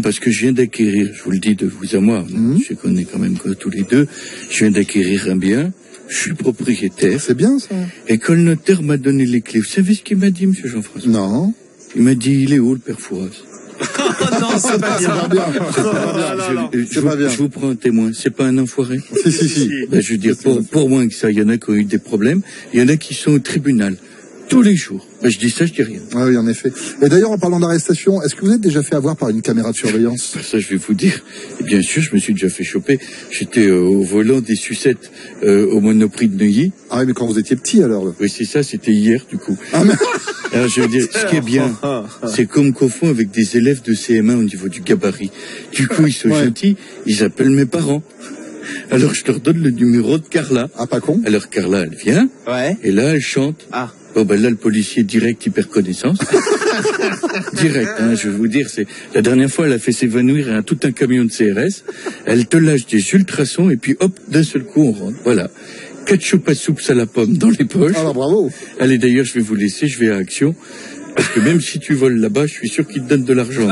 Parce que je viens d'acquérir, je vous le dis de vous à moi, je connais quand même que tous les deux, je viens d'acquérir un bien, je suis propriétaire. C'est bien ça. Et quand le notaire m'a donné les clés, vous savez ce qu'il m'a dit, monsieur Jean-François? Non. Il m'a dit, il est où le père Fouras? Non, c'est pas bien. Je vous prends un témoin, c'est pas un enfoiré? Si. Ben, je veux dire, pour moins que ça, il y en a qui ont eu des problèmes, il y en a qui sont au tribunal. Tous les jours. Ben, je dis ça, je dis rien. Ah oui, en effet. Et d'ailleurs, en parlant d'arrestation, est-ce que vous êtes déjà fait avoir par une caméra de surveillance? Ça, je vais vous dire. Et bien sûr, je me suis déjà fait choper. J'étais au volant des sucettes au Monoprix de Neuilly. Ah oui, mais quand vous étiez petit, alors. Oui, c'est ça, c'était hier, du coup. Ah, mais... Alors, je veux dire, ce qui est bien, c'est comme qu'au fond, avec des élèves de CM1 au niveau du gabarit. Du coup, ils sont gentils, ils appellent mes parents. Alors, je leur donne le numéro de Carla. Ah, pas con. Alors, Carla, elle vient. Ouais. Et là, elle chante. Ah. Bon, ben là, le policier direct, il perd connaissance. Direct, hein, je vais vous dire, c'est la dernière fois, elle a fait s'évanouir tout un camion de CRS. Elle te lâche des ultrasons et puis hop, d'un seul coup, on rentre. Voilà. Ketchup à soupe à la pomme dans les poches. Alors, bravo. Allez, d'ailleurs, je vais vous laisser, je vais à Action. Parce que même si tu voles là-bas, je suis sûr qu'ils te donnent de l'argent.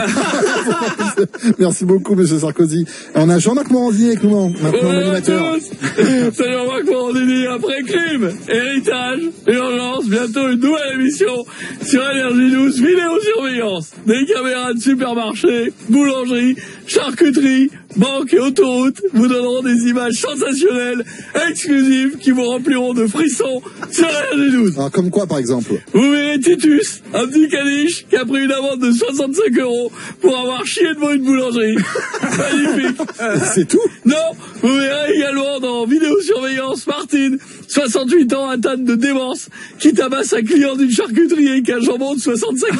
Merci beaucoup, monsieur Sarkozy. Et on a Jean-Marc Morandini avec nous maintenant, l'animateur. C'est Jean-Marc Morandini, après crime, héritage, urgence, bientôt une nouvelle émission sur Énergie 12, vidéosurveillance, des caméras de supermarché, boulangerie, charcuterie, banque et autoroute vous donneront des images sensationnelles, exclusives, qui vous rempliront de frissons sur Énergie 12. Alors, comme quoi, par exemple? Vous verrez Titus, un petit caniche qui a pris une amende de 65 € pour avoir chié devant une boulangerie. Magnifique. C'est tout? Non, vous verrez également dans vidéosurveillance Martine, 68 ans, atteinte de démence, qui tabasse un client d'une charcuterie avec un jambon de 65 kg.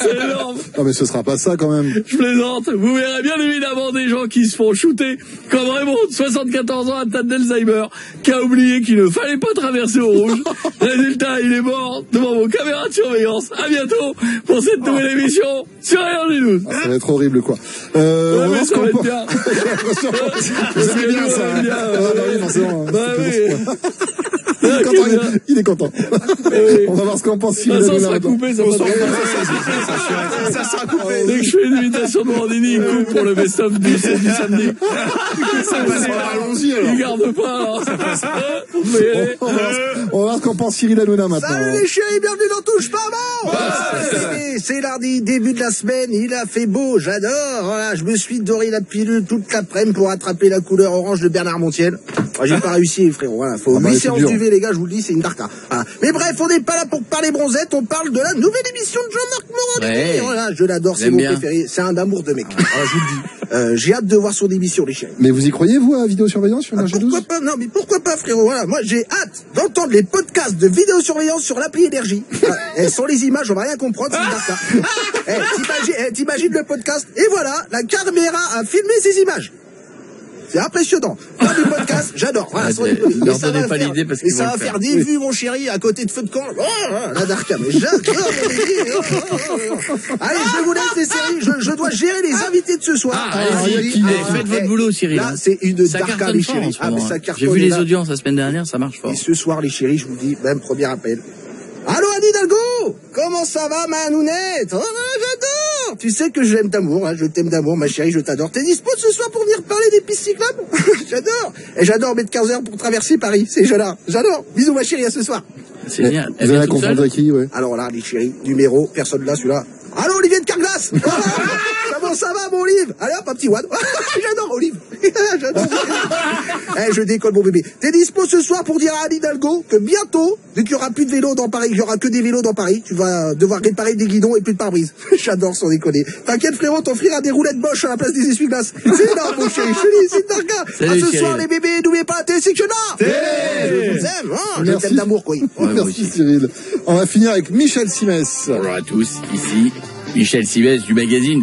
C'est énorme. Non, mais ce sera pas ça, quand même. Je plaisante. Vous verrez bien évidemment des gens qui se font shooter, comme Raymond, de 74 ans, atteint d'Alzheimer, qui a oublié qu'il ne fallait pas traverser au rouge. Résultat, il est mort devant vos caméras de surveillance. À bientôt pour cette nouvelle émission sur Énergie 12. Ah, ça va être horrible, quoi. Ouais, on va mais voir ce ça qu'on va être pense. bien. Vous aimez bien ça, hein. Ah, bah oui, forcément. Bah oui. Il est content. On va voir ce qu'on pense. Ça sera coupé, ça sera coupé. Dès que je fais une invitation de Morandini, il coupe pour le best-of du samedi. Allons-y, alors. Il garde pas, alors. On va voir ce qu'on pense Cyril Hanouna maintenant. Salut les chéris, bienvenue dans Touche pas bon. C'est lundi, début de la semaine, il a fait beau, j'adore. Voilà, je me suis doré la pilule toute l'après-midi pour attraper la couleur orange de Bernard Montiel. J'ai pas réussi, frérot. Voilà, faut 8 séances d'UV, les gars, je vous le dis, c'est une darka. Voilà. Mais bref, on n'est pas là pour parler bronzette, on parle de la nouvelle émission de Jean-Marc Morandini. Ouais. Voilà, je l'adore, c'est mon préféré. C'est un amour de mec. Voilà, je vous le dis. J'ai hâte de voir son émission, les chéris. Mais vous y croyez, vous, à vidéosurveillance sur Énergie 12? Pourquoi pas? Non, mais pourquoi pas, frérot? Voilà, moi, j'ai hâte d'entendre les podcasts de vidéosurveillance sur l'appli Énergie. Voilà. Sans les images, on va rien comprendre, c'est une darka. T'imagines le podcast? Et voilà, la caméra a filmé ces images. C'est impressionnant. Faire du podcast, j'adore. Voilà, leur donnez pas l'idée parce qu'ils ça va faire des vues, mon chéri, à côté de Feu de camp. Oh, la darka, mais j'adore. Allez, je vous laisse les séries. Je dois gérer les invités de ce soir. Faites votre boulot, Cyril. Là, c'est une ça darka, les cartonne fort en chéris. ce moment, Mais ça hein. cartonne. J'ai vu les là. audiences la semaine dernière, ça marche fort. Et ce soir, les chéris, je vous dis, même premier appel. Allô, Anne Hidalgo? Comment ça va, ma Hanounette? Oh, j'adore! Tu sais que je l'aime d'amour, hein, je t'aime d'amour, ma chérie, je t'adore. T'es dispo ce soir pour venir parler des pistes cyclables? J'adore! Et j'adore mettre 15 heures pour traverser Paris, c'est j'adore. Bisous, ma chérie, à ce soir. C'est génial. Vous allez la confondre avec qui, ouais? Alors là, les chéris, numéro, personne là, celui-là. Allô, Olivier de Carglass? Comment ça va, mon Olive? Allez hop, un petit one. J'adore, Olive. J'adore. Je décolle, mon bébé. T'es dispo ce soir pour dire à Anne Hidalgo que bientôt, vu qu'il y aura plus de vélos dans Paris, il y aura que des vélos dans Paris, tu vas devoir réparer des guidons et plus de pare-brise. J'adore, sans déconner. T'inquiète, frérot, t'offrira des roulettes Bosch à la place des essuie-glaces. C'est énorme, mon chéri. Je te dis, c'est darka. À ce soir, les bébés, n'oubliez pas la télé sectionnat. Je vous aime, hein. Je t'aime d'amour, quoi. Merci, Cyril. On va finir avec Michel Simès. Bonjour à tous, ici Michel Simès du magazine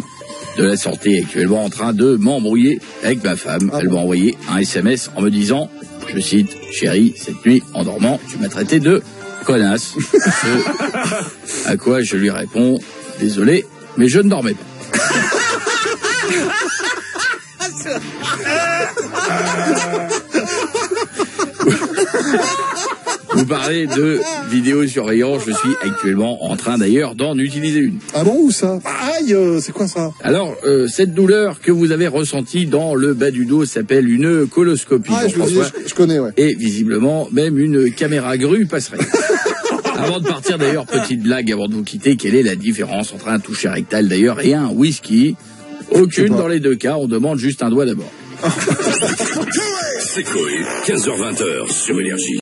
de la santé, actuellement en train de m'embrouiller avec ma femme. Elle m'a envoyé un SMS en me disant, je cite, chérie, cette nuit, en dormant, tu m'as traité de connasse. À quoi je lui réponds, désolé, mais je ne dormais pas. Vous parler de vidéosurveillance. Je suis actuellement en train d'ailleurs d'en utiliser une. Ah bon, où ça? Aïe, c'est quoi ça? Alors, cette douleur que vous avez ressentie dans le bas du dos s'appelle une coloscopie, Ah, Jean-François. je connais, ouais. Et visiblement, même une caméra grue passerait. Avant de partir d'ailleurs, petite blague avant de vous quitter, quelle est la différence entre un toucher rectal d'ailleurs et un whisky? Aucune dans les deux cas, on demande juste un doigt d'abord. C'est Coé, 15h-20h sur Énergie.